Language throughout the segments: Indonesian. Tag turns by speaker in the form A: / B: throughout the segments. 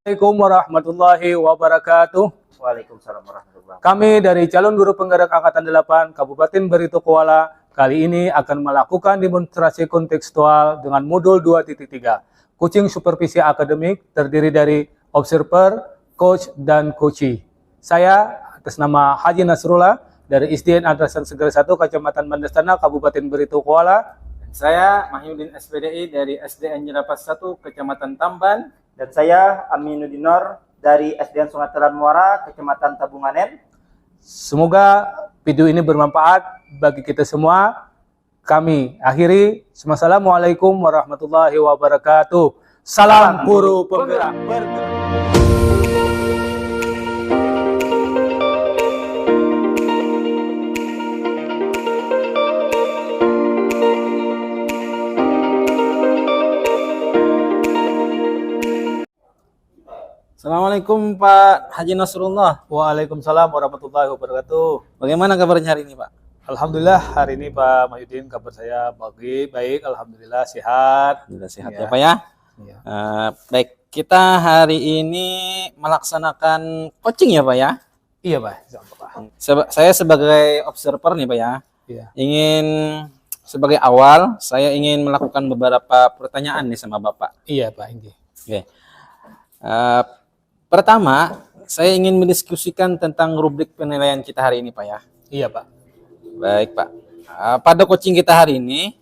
A: Assalamualaikum warahmatullahi wabarakatuh.
B: Waalaikumsalam warahmatullahi wabarakatuh.
A: Kami dari calon guru penggerak Angkatan 8 Kabupaten Barito Kuala kali ini akan melakukan demonstrasi kontekstual dengan modul 2.3 Coaching Supervisi Akademik terdiri dari observer, coach, dan coachee. Saya atas nama Haji Nasrullah dari SDN Madrasah Segera 1 Kecamatan Mandastana Kabupaten Barito Kuala.
C: Saya Mahyudin SPDI dari SDN Jerapas 1 Kecamatan Tamban.
B: Dan saya Aminuddin Nur dari SDN Sungai Telan Muara, Kecamatan Tabunganen.
A: Semoga video ini bermanfaat bagi kita semua. Kami akhiri. Assalamualaikum warahmatullahi wabarakatuh. Salam guru penggerak bergerak.
C: Assalamualaikum Pak Haji Nasrullah.
A: Waalaikumsalam warahmatullahi wabarakatuh.
C: Bagaimana kabarnya hari ini Pak?
A: Alhamdulillah hari ini Pak Mahyudin kabar saya baik, alhamdulillah sehat.
C: Sudah sehat
A: Ya.
C: ya Pak ya.
A: Ya.
C: Baik, kita hari ini melaksanakan coaching ya Pak ya.
A: Iya Pak. Pak.
C: Saya sebagai observer nih Pak ya.
A: Iya.
C: Sebagai awal saya ingin melakukan beberapa pertanyaan nih sama Bapak.
A: Iya Pak. Ini.
C: Oke. Pertama, saya ingin mendiskusikan tentang rubrik penilaian kita hari ini Pak ya.
A: Iya Pak.
C: Baik Pak. Pada coaching kita hari ini,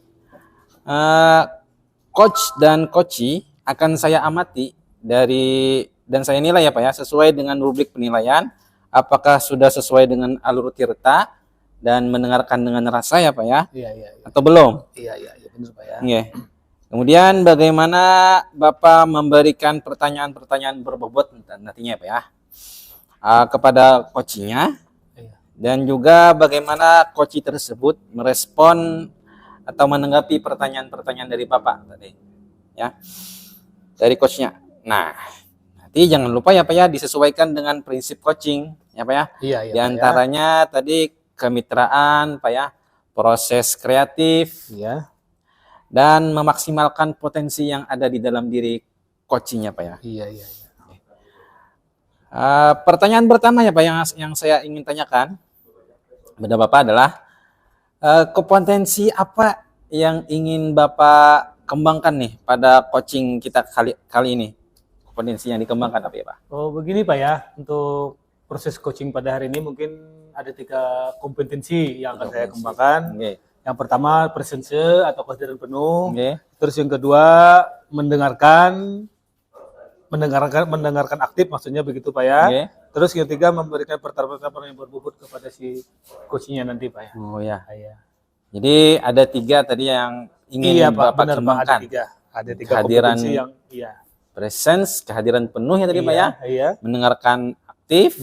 C: coach dan coachee akan saya amati dan saya nilai ya Pak ya, sesuai dengan rubrik penilaian, apakah sudah sesuai dengan alur tirta dan mendengarkan dengan rasa ya Pak ya,
A: Iya.
C: atau belum?
A: Iya benar Pak ya.
C: Iya. Kemudian bagaimana Bapak memberikan pertanyaan-pertanyaan berbobot nantinya Pak ya, kepada coachingnya, dan juga bagaimana coachee tersebut merespon atau menanggapi pertanyaan-pertanyaan dari Bapak tadi ya, dari coachnya. Nah, nanti jangan lupa ya Pak ya, disesuaikan dengan prinsip coaching ya Pak ya.
A: Iya
C: Di antaranya tadi kemitraan Pak ya, proses kreatif,
A: Iya.
C: dan memaksimalkan potensi yang ada di dalam diri coachingnya Pak ya.
A: Iya.
C: Pertanyaan pertama ya Pak yang saya ingin tanyakan kepada Bapak adalah kompetensi apa yang ingin Bapak kembangkan nih pada coaching kita kali ini? Kompetensi yang dikembangkan apa ya Pak?
A: Oh begini Pak ya, untuk proses coaching pada hari ini mungkin ada 3 kompetensi yang akan saya kembangkan.
C: Okay.
A: Yang pertama presence atau kehadiran penuh.
C: Okay.
A: Terus yang kedua mendengarkan aktif, maksudnya begitu Pak ya.
C: Okay.
A: Terus yang ketiga memberikan pertanyaan yang berbobot kepada si coachingnya nanti Pak ya.
C: Oh ya.
A: Iya.
C: Jadi ada 3 tadi yang ingin Bapak kembangkan.
A: Ada 3
C: Kehadiran
A: kompetensi yang
C: presence, kehadiran penuh ya tadi Pak ya.
A: Iya.
C: Mendengarkan aktif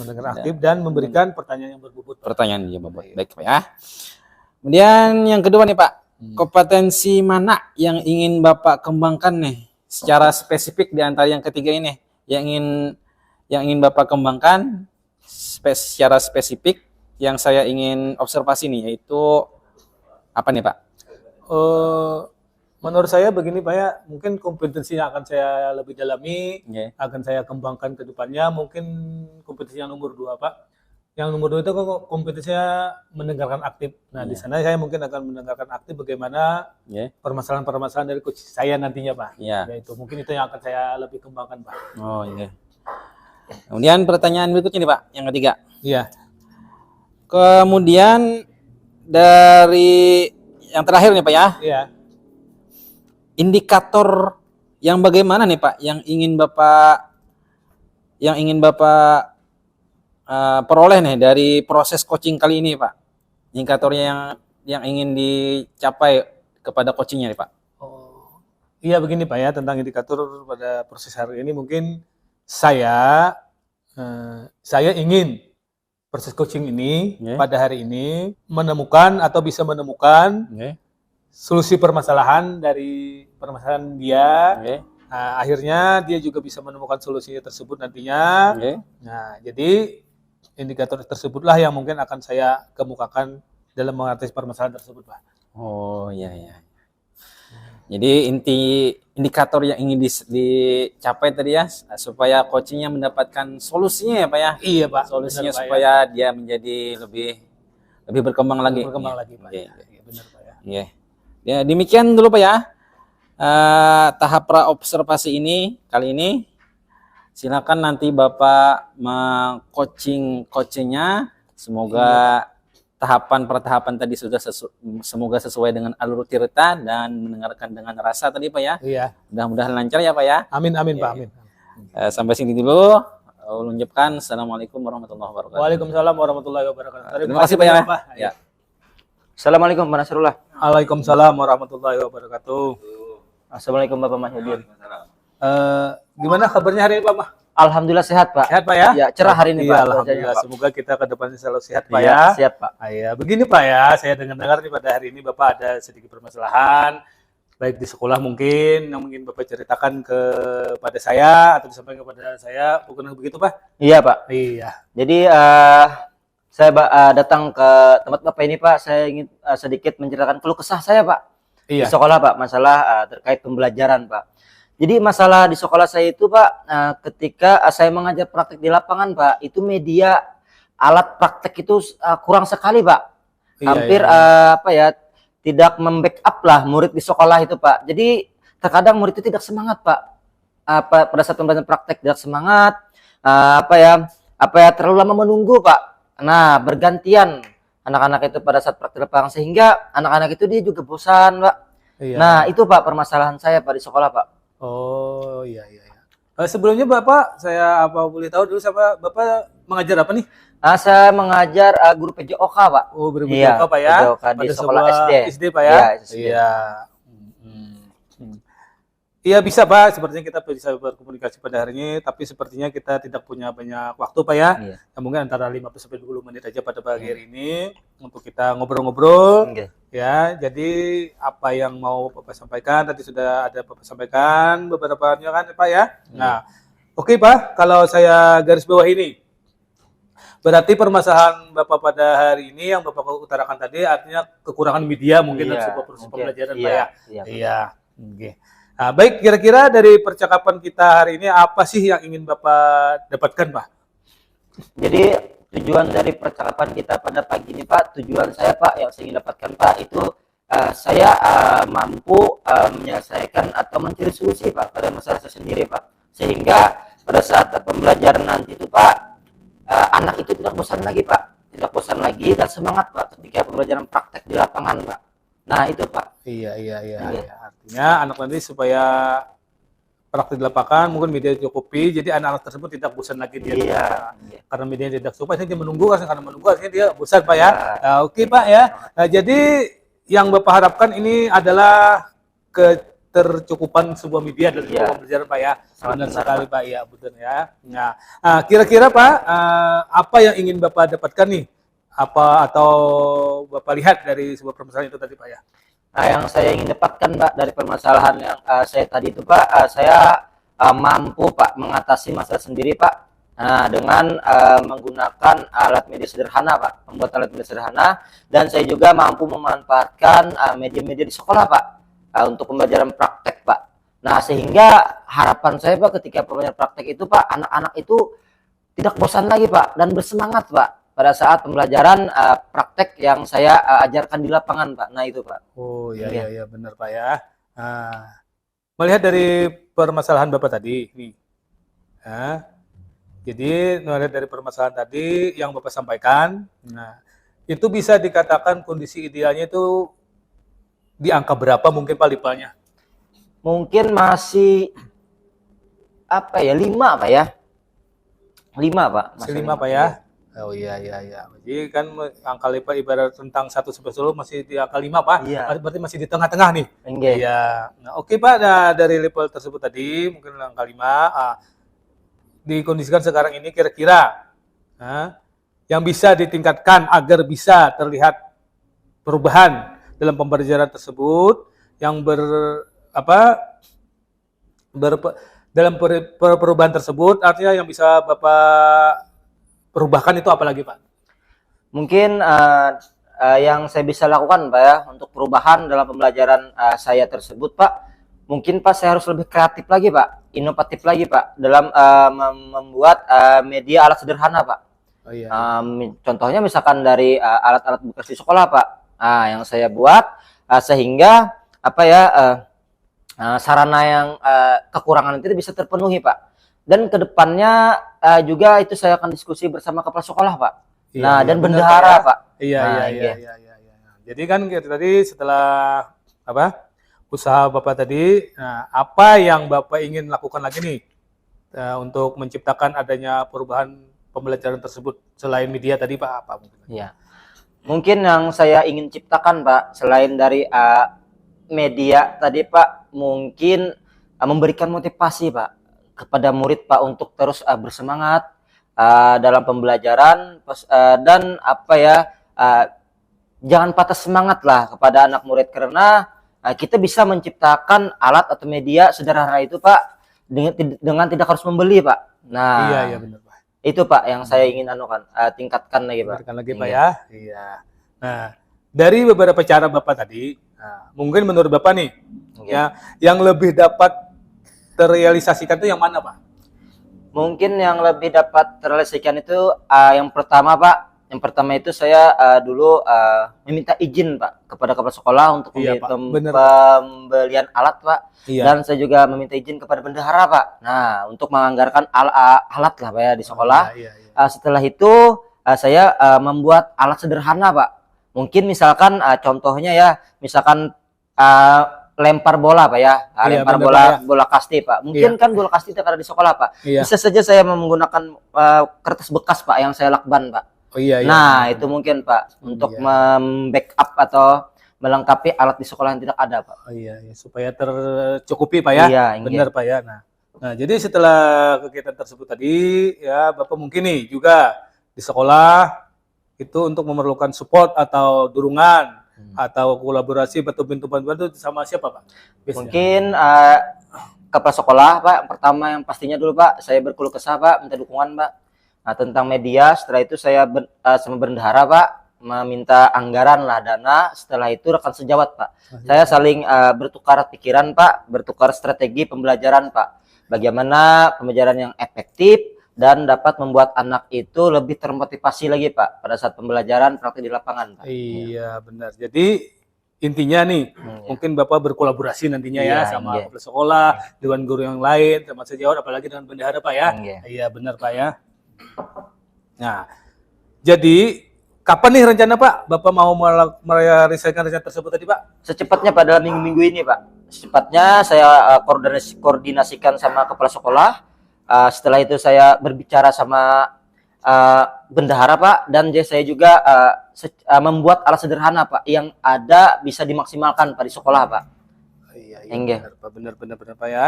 A: dan memberikan pertanyaan yang berbobot.
C: Pertanyaan yang berbobot. Baik Pak ya. Kemudian yang kedua nih Pak, kompetensi mana yang ingin Bapak kembangkan nih secara spesifik di antara yang ketiga ini yang ingin Bapak kembangkan secara spesifik yang saya ingin observasi nih, yaitu apa nih Pak?
A: Menurut saya begini Pak ya, mungkin kompetensi yang akan saya lebih dalami,
C: Okay.
A: akan saya kembangkan ke depannya, mungkin kompetensi yang nomor 2 Pak. Yang nomor 2 itu kompetensinya mendengarkan aktif. Nah, di sana saya mungkin akan mendengarkan aktif bagaimana permasalahan-permasalahan dari coach saya nantinya Pak. Yaitu mungkin itu yang akan saya lebih kembangkan Pak.
C: Oh iya. Kemudian pertanyaan berikutnya nih Pak, yang ketiga.
A: Iya.
C: Kemudian dari yang terakhir nih Pak ya.
A: Iya.
C: Indikator yang bagaimana nih Pak yang ingin Bapak peroleh nih dari proses coaching kali ini Pak? Indikatornya yang ingin dicapai kepada coachingnya nih Pak?
A: Oh, iya begini Pak ya, tentang indikator pada proses hari ini mungkin saya ingin proses coaching ini pada hari ini menemukan atau bisa menemukan solusi permasalahan dari permasalahan dia. Nah, akhirnya dia juga bisa menemukan solusinya tersebut nantinya. Nah, jadi indikator tersebutlah yang mungkin akan saya kemukakan dalam mengatasi permasalahan tersebut, Pak.
C: Oh iya iya. Jadi indikator yang ingin dicapai tadi ya supaya coachingnya mendapatkan solusinya ya Pak ya.
A: Iya, Pak.
C: Solusinya
A: Benar, Pak,
C: supaya dia menjadi lebih berkembang lagi.
A: berkembang lagi, Pak.
C: Iya.
A: Iya, benar, Pak ya.
C: Iya. Ya, demikian dulu Pak ya. Tahap pra-observasi ini kali ini. Silakan nanti Bapak coachingnya. Semoga tahapan per tahapan tadi sudah semoga sesuai dengan alur cerita dan mendengarkan dengan rasa tadi Pak ya.
A: Iya.
C: Mudah-mudahan lancar ya Pak ya.
A: Amin, amin,
C: Iya,
A: Pak. Amin.
C: Sampai sini dulu. Ulun ucapkan Assalamualaikum warahmatullahi wabarakatuh.
A: Waalaikumsalam warahmatullahi wabarakatuh.
C: Terima kasih Pak ya. Ya.
B: Assalamualaikum Pak Nasrullah.
A: Waalaikumsalam warahmatullahi wabarakatuh.
B: Assalamualaikum Bapak Mahyudin.
A: Gimana kabarnya hari ini, Pak?
B: Alhamdulillah sehat Pak.
A: Sehat, Pak ya?
B: Ya, cerah hari ini
A: Iya,
B: Pak.
A: alhamdulillah.
B: Pak.
A: Semoga kita ke depannya selalu sehat, Pak
B: Iya,
A: ya.
B: siap Pak.
A: Iya, begini Pak ya, saya dengar nih pada hari ini Bapak ada sedikit permasalahan, baik di sekolah mungkin, yang mungkin Bapak ceritakan kepada saya atau disampaikan kepada saya, bukan begitu Pak?
B: Iya Pak.
A: Iya.
B: Jadi saya datang ke tempat Bapak ini Pak, saya ingin sedikit menceritakan keluh kesah saya Pak. Di
A: Iya.
B: sekolah Pak, masalah terkait pembelajaran Pak. Jadi masalah di sekolah saya itu Pak, ketika saya mengajar praktek di lapangan Pak, itu media alat praktek itu kurang sekali Pak.
A: Iya,
B: Hampir tidak membackup lah murid di sekolah itu Pak. Jadi terkadang murid itu tidak semangat Pak. Pada saat pembelajaran praktek tidak semangat, terlalu lama menunggu Pak. Nah, bergantian anak-anak itu pada saat praktek lapangan sehingga anak-anak itu dia juga bosan Pak.
A: Iya.
B: Nah, itu Pak permasalahan saya Pak di sekolah Pak.
A: Oh, iya, iya. Sebelumnya Bapak, saya boleh tahu dulu sama Bapak mengajar apa nih?
B: Saya mengajar guru PJOK Pak.
A: Oh, berbeda
B: Iya,
A: Pak ya?
B: PJOK di
A: Pada
B: sekolah
A: sebuah
B: SD.
A: SD Pak ya?
B: Iya, SD.
A: Iya. Iya bisa Pak, sepertinya kita bisa berkomunikasi pada hari ini, tapi sepertinya kita tidak punya banyak waktu Pak ya.
B: Iya.
A: Ya, mungkin antara 15-20 menit aja pada pagi hari ini untuk kita ngobrol-ngobrol.
B: Oke.
A: Ya, jadi apa yang mau Bapak sampaikan tadi sudah ada Bapak sampaikan beberapa kan Pak ya. Nah, oke Pak, kalau saya garis bawah ini. Berarti permasalahan Bapak pada hari ini yang Bapak utarakan tadi artinya kekurangan media mungkin dalam sebuah proses pembelajaran Pak ya.
B: Iya.
A: Iya. Oke. Nah, baik, kira-kira dari percakapan kita hari ini apa sih yang ingin Bapak dapatkan, Pak?
B: Jadi tujuan dari percakapan kita pada pagi ini Pak, tujuan saya Pak yang saya ingin dapatkan Pak itu saya mampu menyelesaikan atau mencari solusi Pak pada masalah saya sendiri Pak. Sehingga pada saat pembelajaran nanti itu Pak, anak itu tidak bosan lagi Pak. Tidak bosan lagi dan semangat Pak ketika pembelajaran praktek di lapangan Pak. Nah itu Pak.
A: Iya. Artinya anak nanti supaya praktik di lapangan mungkin media cukupi, jadi anak-anak tersebut tidak bosan lagi dia.
B: Iya.
A: Karena media tidak suka, dia menunggu, karena menunggu akhirnya dia bosan Pak ya.
B: Ya.
A: Nah, oke Pak ya. Nah, jadi yang Bapak harapkan ini adalah ketercukupan sebuah media dalam sebuah pembelajaran Pak ya. Benar sekali Pak ya, betul ya. Nah, kira-kira Pak apa yang ingin Bapak dapatkan nih? Apa atau Bapak lihat dari sebuah permasalahan itu tadi Pak ya?
B: Nah, yang saya ingin dapatkan Pak dari permasalahan yang saya tadi itu Pak, saya mampu Pak mengatasi masalah sendiri Pak. Nah, dengan menggunakan alat media sederhana Pak, membuat alat media sederhana, dan saya juga mampu memanfaatkan media-media di sekolah Pak untuk pembelajaran praktek Pak. Nah, sehingga harapan saya Pak ketika pembelajaran praktek itu Pak, anak-anak itu tidak bosan lagi Pak dan bersemangat Pak pada saat pembelajaran praktek yang saya ajarkan di lapangan Pak. Nah itu Pak.
A: Oh iya benar Pak ya. Melihat dari permasalahan Bapak tadi nih. Jadi melihat dari permasalahan tadi yang Bapak sampaikan, nah itu bisa dikatakan kondisi idealnya itu di angka berapa mungkin Pak Lipalnya?
B: Mungkin masih 5 Pak ya. 5 Pak.
A: Masih 5 Pak ya. Oh iya. Jadi kan angka lipat ibarat tentang 1 sampai 10 masih di angka 5 Pak.
B: Iya.
A: Berarti masih di tengah-tengah nih.
B: Enggak.
A: Iya. Nah, oke Pak, nah, dari level tersebut tadi mungkin angka 5 dikondisikan sekarang ini kira-kira yang bisa ditingkatkan agar bisa terlihat perubahan dalam pembelajaran tersebut yang dalam perubahan tersebut artinya yang bisa Bapak perubahan itu apa lagi Pak?
B: Mungkin yang saya bisa lakukan Pak ya untuk perubahan dalam pembelajaran saya tersebut Pak, mungkin Pak saya harus lebih kreatif lagi Pak, inovatif lagi Pak dalam membuat media alat sederhana Pak.
A: Oh iya.
B: Contohnya misalkan dari alat-alat bekas di sekolah Pak, yang saya buat sehingga apa ya sarana yang kekurangan itu bisa terpenuhi Pak. Dan kedepannya juga itu saya akan diskusi bersama kepala sekolah Pak.
A: Iya,
B: Nah,
A: iya,
B: dan
A: benar,
B: bendahara
A: Pak, ya.
B: Pak.
A: Iya,
B: Nah,
A: iya,
B: iya.
A: iya, iya, iya. Jadi kan kita tadi setelah apa usaha Bapak tadi, nah, apa yang Bapak ingin lakukan lagi nih untuk menciptakan adanya perubahan pembelajaran tersebut selain media tadi Pak apa mungkin?
B: Iya. Mungkin yang saya ingin ciptakan Pak selain dari media tadi Pak, mungkin memberikan motivasi Pak kepada murid Pak untuk terus bersemangat dalam pembelajaran dan apa ya jangan patah semangat lah kepada anak murid karena kita bisa menciptakan alat atau media sederhana itu Pak dengan tidak harus membeli Pak. Nah,
A: Iya, iya benar Pak.
B: itu Pak yang saya ingin tingkatkan lagi Pak.
A: Tingkatkan lagi Pak ya. Iya. Nah, dari beberapa cara Bapak tadi, mungkin menurut Bapak nih, ya, yang lebih dapat terrealisasikan itu yang mana Pak?
B: Mungkin yang lebih dapat terrealisasikan itu yang pertama Pak. Yang pertama itu saya dulu meminta izin Pak kepada kepala sekolah untuk
A: Iya, Pak. Bener.
B: pembelian alat Pak.
A: Iya.
B: Dan saya juga meminta izin kepada bendahara Pak. Nah, untuk menganggarkan alat lah Pak ya di sekolah.
A: Iya, iya.
B: Setelah itu saya membuat alat sederhana Pak. Mungkin misalkan contohnya ya, misalkan lempar bola Pak ya,
A: Iya,
B: lempar
A: bener,
B: bola
A: Pak, ya.
B: bola kasti Pak. Mungkin kan bola kasti itu ada di sekolah Pak.
A: Iya.
B: Bisa saja saya menggunakan kertas bekas Pak yang saya lakban Pak.
A: Oh iya, iya.
B: Nah, itu mungkin Pak untuk membackup atau melengkapi alat di sekolah yang tidak ada Pak.
A: Oh iya, iya, supaya tercukupi Pak ya.
B: Iya,
A: Benar Pak ya. Nah, jadi setelah kegiatan tersebut tadi ya Bapak mungkin nih juga di sekolah itu untuk memerlukan support atau dukungan atau kolaborasi atau bantu sama siapa Pak? Biasanya.
B: Mungkin kepala sekolah Pak, pertama yang pastinya dulu Pak, saya berkeluh kesah Pak, minta dukungan Pak. Nah, tentang media, setelah itu saya sama bendahara Pak, meminta anggaran lah dana, setelah itu rekan sejawat Pak. Saya saling bertukar pikiran Pak, bertukar strategi pembelajaran Pak. Bagaimana pembelajaran yang efektif dan dapat membuat anak itu lebih termotivasi lagi Pak pada saat pembelajaran praktik di lapangan Pak.
A: Iya, benar. Jadi intinya nih, mungkin Bapak berkolaborasi nantinya ya sama kepala sekolah, dewan guru yang lain, sama sejawat, apalagi dengan bendahara Pak ya. Iya, benar Pak ya. Nah, jadi kapan nih rencana Pak? Bapak mau merealisasikan rencana tersebut tadi Pak?
B: Secepatnya Pak, dalam minggu-minggu ini Pak. Secepatnya saya koordinasikan sama kepala sekolah. Setelah itu saya berbicara sama bendahara Pak, dan saya juga membuat alat sederhana Pak yang ada bisa dimaksimalkan Pak di sekolah Pak.
A: Iya, benar Pak, benar Pak ya.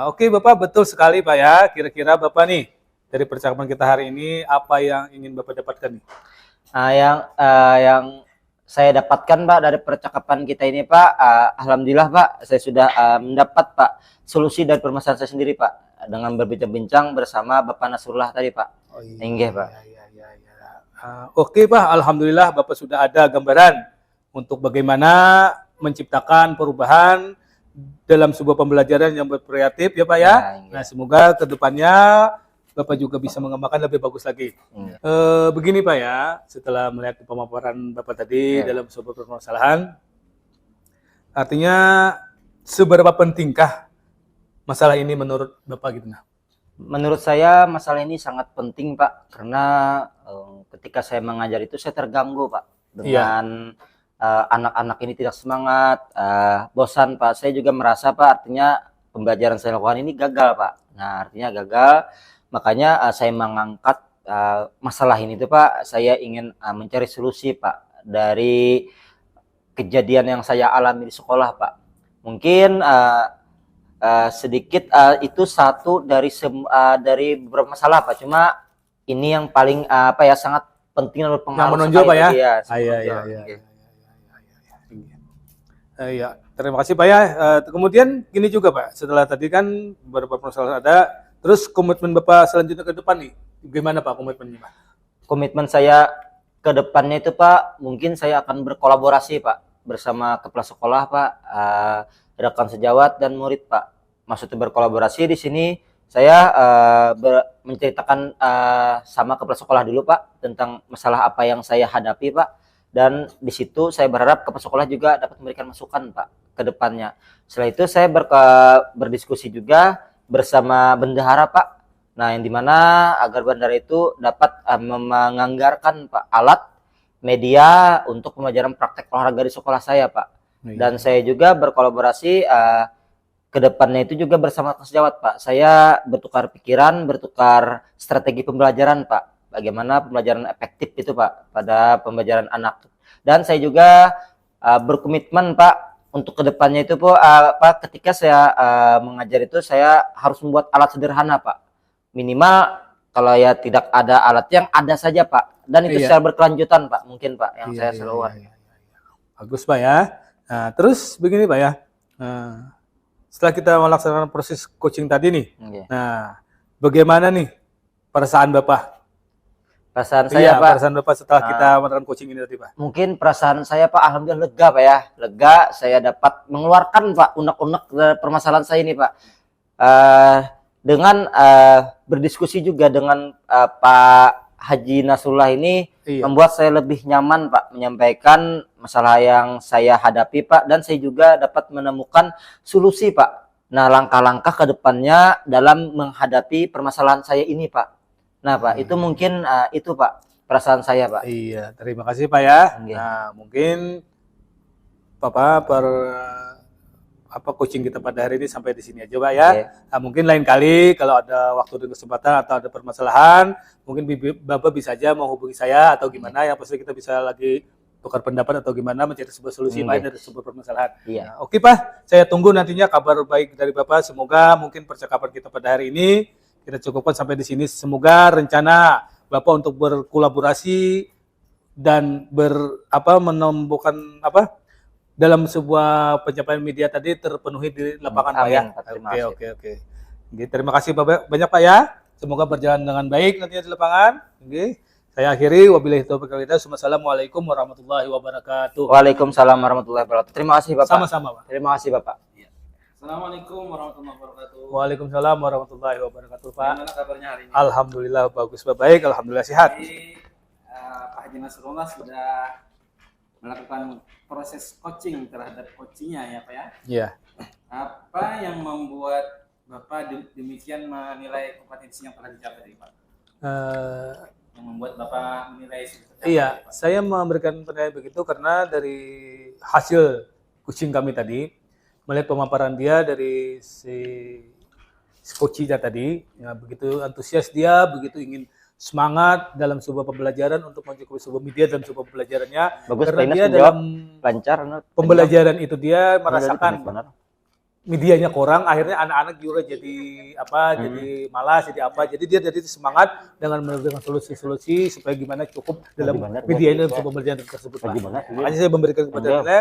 A: Oke Bapak, betul sekali Pak ya. Kira-kira Bapak nih dari percakapan kita hari ini apa yang ingin Bapak dapatkan nih?
B: Yang saya dapatkan Pak dari percakapan kita ini Pak, alhamdulillah Pak, saya sudah mendapat Pak solusi dari permasalahan saya sendiri Pak dengan berbincang-bincang bersama Bapak Nasrullah tadi Pak.
A: Oh iya.
B: Enggak Pak.
A: Iya. Oke Pak, alhamdulillah Bapak sudah ada gambaran untuk bagaimana menciptakan perubahan dalam sebuah pembelajaran yang berkreatif ya Pak ya. Nah, semoga kedepannya Bapak juga bisa mengembangkan lebih bagus lagi. Begini Pak ya, setelah melihat pemaparan Bapak tadi dalam sebuah permasalahan, artinya seberapa pentingkah masalah ini menurut Bapak gitu?
B: Menurut saya masalah ini sangat penting Pak, karena ketika saya mengajar itu saya terganggu Pak dengan anak-anak ini tidak semangat, bosan Pak. Saya juga merasa Pak, artinya pembelajaran saya lakukan ini gagal Pak. Nah, artinya gagal. Makanya saya mengangkat masalah ini tuh Pak, saya ingin mencari solusi Pak dari kejadian yang saya alami di sekolah Pak. Mungkin sedikit itu satu dari beberapa masalah Pak. Cuma ini yang paling sangat penting dan berpengaruh.
A: Yang menonjol Pak ya. Iya. Terima kasih Pak ya. Kemudian gini juga Pak, setelah tadi kan beberapa permasalahan ada. Terus komitmen Bapak selanjutnya ke depan nih, gimana Pak komitmennya Pak?
B: komitmen saya ke depannya itu Pak, mungkin saya akan berkolaborasi Pak bersama kepala sekolah Pak, rekan sejawat dan murid Pak. Maksudnya berkolaborasi di sini saya menceritakan sama kepala sekolah dulu Pak tentang masalah apa yang saya hadapi Pak, dan di situ saya berharap kepala sekolah juga dapat memberikan masukan Pak ke depannya. Setelah itu saya berdiskusi juga bersama bendahara Pak. Nah, yang dimana agar bendahara itu dapat menganggarkan Pak alat media untuk pembelajaran praktek olahraga di sekolah saya Pak. Dan saya juga berkolaborasi ke depannya itu juga bersama sejawat Pak. Saya bertukar pikiran, bertukar strategi pembelajaran Pak. Bagaimana pembelajaran efektif itu Pak pada pembelajaran anak. Dan saya juga berkomitmen Pak untuk kedepannya itu Pak, ketika saya mengajar itu saya harus membuat alat sederhana Pak, minimal kalau ya tidak ada alat yang ada saja Pak, dan itu secara berkelanjutan Pak, mungkin Pak yang saya selalu
A: Bagus Pak ya. Nah, terus begini Pak ya, setelah kita melaksanakan proses coaching tadi nih, nah bagaimana nih perasaan Bapak?
B: Perasaan saya Pak,
A: perasaan Bapak setelah kita melakukan coaching ini tadi Pak.
B: Mungkin perasaan saya Pak, alhamdulillah lega Pak ya, lega saya dapat mengeluarkan Pak unek-unek permasalahan saya ini Pak, dengan berdiskusi juga dengan Pak Haji Nasrullah ini membuat saya lebih nyaman Pak menyampaikan masalah yang saya hadapi Pak, dan saya juga dapat menemukan solusi Pak. Nah, langkah-langkah ke depannya dalam menghadapi permasalahan saya ini Pak. Nah Pak, itu mungkin itu Pak perasaan saya Pak.
A: Iya, terima kasih Pak ya. Nah, mungkin Bapak coaching kita pada hari ini sampai di sini aja Pak ya. Nah, mungkin lain kali kalau ada waktu dan kesempatan atau ada permasalahan, mungkin Bapak bisa aja menghubungi saya atau gimana, yang pasti kita bisa lagi tukar pendapat atau gimana mencari sebuah solusi lain dari sebuah permasalahan. Nah, oke Pak, saya tunggu nantinya kabar baik dari Bapak. Semoga mungkin percakapan kita pada hari ini kita cukupkan sampai di sini. Semoga rencana Bapak untuk berkolaborasi dan menemukan dalam sebuah pencapaian media tadi terpenuhi di lapangan Pak ya. Oke. Jadi, terima kasih Bapak banyak Pak ya. Semoga berjalan dengan baik nantinya di lapangan. Saya akhiri, wabillahi taufiq wal hidayah. Wassalamualaikum warahmatullahi wabarakatuh.
B: Waalaikumsalam warahmatullahi wabarakatuh. Terima kasih Bapak.
A: Sama-sama Pak.
B: Terima kasih Bapak.
D: Assalamualaikum warahmatullahi wabarakatuh.
A: Waalaikumsalam warahmatullahi wabarakatuh Pak.
D: Bagaimana kabarnya hari ini?
A: Alhamdulillah bagus Pak, baik, alhamdulillah sehat.
D: Jadi, Pak Haji Nasrullah sudah melakukan proses coaching terhadap coachingnya ya Pak ya.
A: Iya.
D: Apa yang membuat Bapak demikian menilai kompetensi yang telah dicapai Pak? Yang membuat Bapak menilai
A: Iya, saya memberikan penilaian begitu karena dari hasil coaching kami tadi, melihat pemaparan dia dari si coachnya tadi, ya, begitu antusias dia, begitu ingin semangat dalam sebuah pembelajaran untuk mencukupi sebuah media dalam sebuah pembelajarannya.
B: Bagus,
A: karena dia dalam
B: lancar
A: pembelajaran itu dia merasakan medianya kurang, akhirnya anak-anak juga jadi jadi malas, jadi jadi dia jadi semangat dengan memberikan solusi-solusi supaya gimana cukup dalam media dalam sebuah pembelajaran tersebut Pak. Makanya saya memberikan kepada dia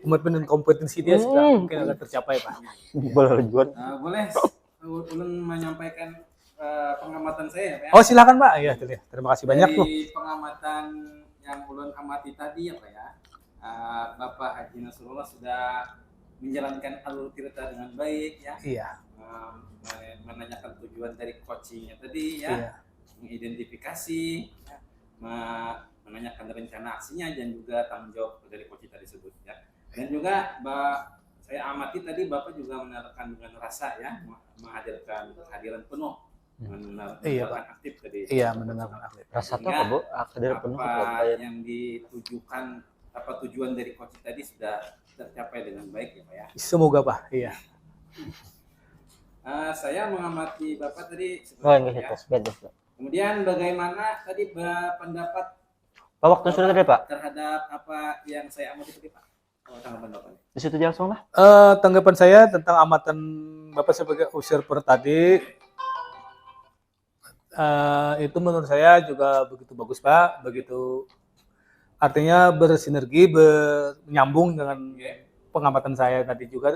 A: komitmen dan kompetensi dia sudah mungkin akan tercapai Pak.
D: Boleh ulun menyampaikan pengamatan saya Pak ya?
A: Oh silakan Pak. Ya, terima kasih banyak tuh.
D: Dari pengamatan yang ulun amati tadi ya Pak ya, Bapak Haji Nasrullah sudah menjalankan alur cerita dengan baik ya.
A: Iya.
D: Menanyakan tujuan dari coachingnya tadi ya, mengidentifikasi, ya, menanyakan rencana aksinya dan juga tanggung jawab dari coaching tersebut ya. Dan juga saya amati tadi Bapak juga menaruhkan dengan rasa ya, menghadirkan kehadiran penuh, mendengarkan aktif tadi.
A: Iya, mendengarkan aktif.
B: Rasa apa Bu? Kehadiran penuh
D: apa yang ditujukan, apa tujuan dari coaching tadi sudah tercapai dengan baik ya Pak ya.
A: Semoga Pak. Iya.
D: Saya mengamati Bapak tadi
B: ya.
D: Kemudian bagaimana tadi pendapat
B: Pak waktu sudah tadi Pak
D: terhadap apa yang saya amati tadi Pak? Tanggapan Bapak.
B: Di situ langsung lah.
A: Tanggapan saya tentang amatan Bapak sebagai observer tadi itu menurut saya juga begitu bagus Pak, begitu artinya bersinergi, menyambung dengan pengamatan saya tadi juga,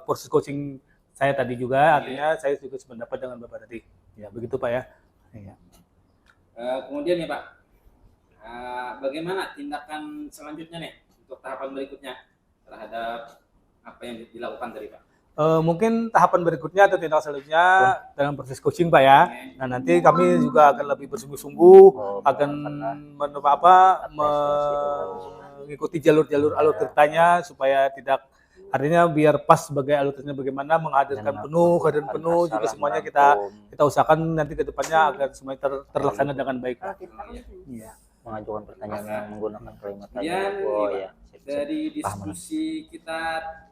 A: proses coaching saya tadi juga, artinya saya juga sependapat dengan Bapak tadi. Ya, begitu Pak ya. Iya.
D: Kemudian ya Pak, bagaimana tindakan selanjutnya nih untuk tahapan berikutnya terhadap apa yang dilakukan tadi Pak?
A: Mungkin tahapan berikutnya atau tindakan selanjutnya dalam proses coaching Pak ya. Nah nanti kami juga akan lebih bersungguh-sungguh, akan mengikuti jalur-jalur alur ceritanya supaya tidak, artinya biar pas sebagai alur ceritanya bagaimana menghadirkan kehadiran penuh juga semuanya kita usahakan nanti ke depannya agar semuanya terlaksana dengan baik. Iya.
B: Mengajukan pertanyaan yang menggunakan kalimat tadi.
D: Kemudian
B: Oh
D: ini,
B: iya.
D: Pak, dari diskusi kita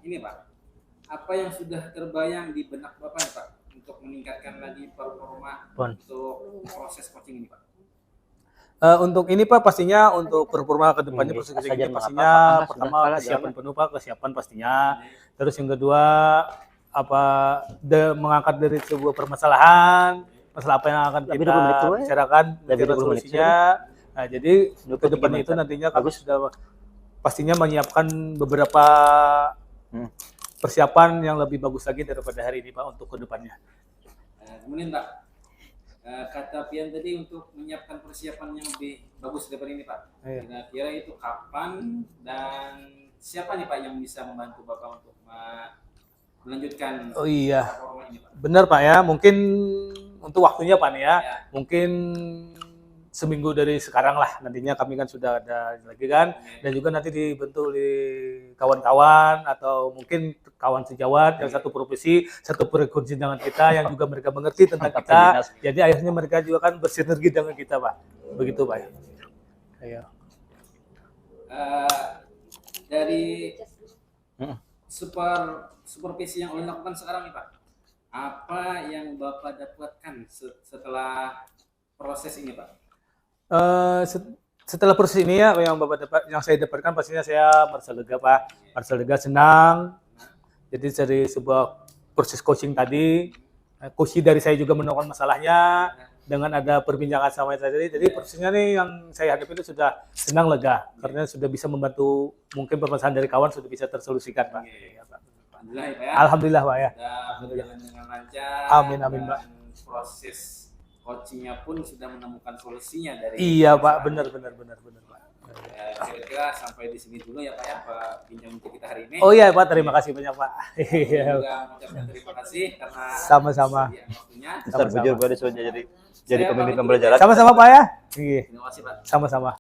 D: ini Pak, apa yang sudah terbayang di benak Bapak nih, Pak untuk meningkatkan lagi performa untuk proses coaching ini Pak?
A: Untuk ini Pak pastinya untuk performa ke depannya proses coaching ini pastinya pertama kesiapan penuh Pak, kesiapan pastinya. Terus yang kedua mengangkat dari sebuah permasalahan, masalah apa yang akan kita bicarakan, mencari solusinya. Nah, jadi ke depannya itu nantinya kami sudah pastinya menyiapkan beberapa persiapan yang lebih bagus lagi daripada hari ini Pak untuk ke depannya.
D: Kemudian Pak, kata Pian tadi untuk menyiapkan persiapan yang lebih bagus daripada ini Pak. Kira-kira itu kapan dan siapa nih Pak yang bisa membantu Bapak untuk melanjutkan performa ini Pak?
A: Benar Pak ya, mungkin untuk waktunya Pak nih ya. Mungkin seminggu dari sekarang lah, nantinya kami kan sudah ada lagi kan, dan juga nanti dibentuk di kawan-kawan atau mungkin kawan sejawat yang satu profesi, satu frekuensi dengan kita, yang juga mereka mengerti tentang kita, jadi akhirnya mereka juga kan bersinergi dengan kita Pak, begitu Pak ya. Ayo.
D: Dari supervisi yang oleh lakukan sekarang nih Pak, apa yang Bapak dapatkan setelah proses ini Pak?
A: Setelah proses ini ya yang saya dapatkan pastinya saya merasa lega Pak, merasa lega, senang. Jadi dari sebuah proses coaching tadi, coach dari saya juga menemukan masalahnya dengan ada perbincangan sama saya tadi. Jadi prosesnya nih yang saya hadapi itu sudah senang, lega karena sudah bisa membantu mungkin permasalahan dari kawan sudah bisa tersolusikan Pak. Alhamdulillah Pak ya.
D: Berjalan dengan lancar.
A: Amin Pak.
D: Proses coachingnya pun sudah menemukan solusinya dari.
A: Iya Pak, benar Pak.
D: Kira-kira sampai di sini dulu ya Pak ya, Pak bincang kita hari ini.
A: Oh iya Pak, terima kasih banyak Pak.
D: Juga mengucapkan terima kasih karena
A: sama-sama.
B: Bisa bujur pada jadi pemimpin pembelajaran.
A: Sama-sama Pak ya.
D: Terima kasih Pak.
A: Sama-sama.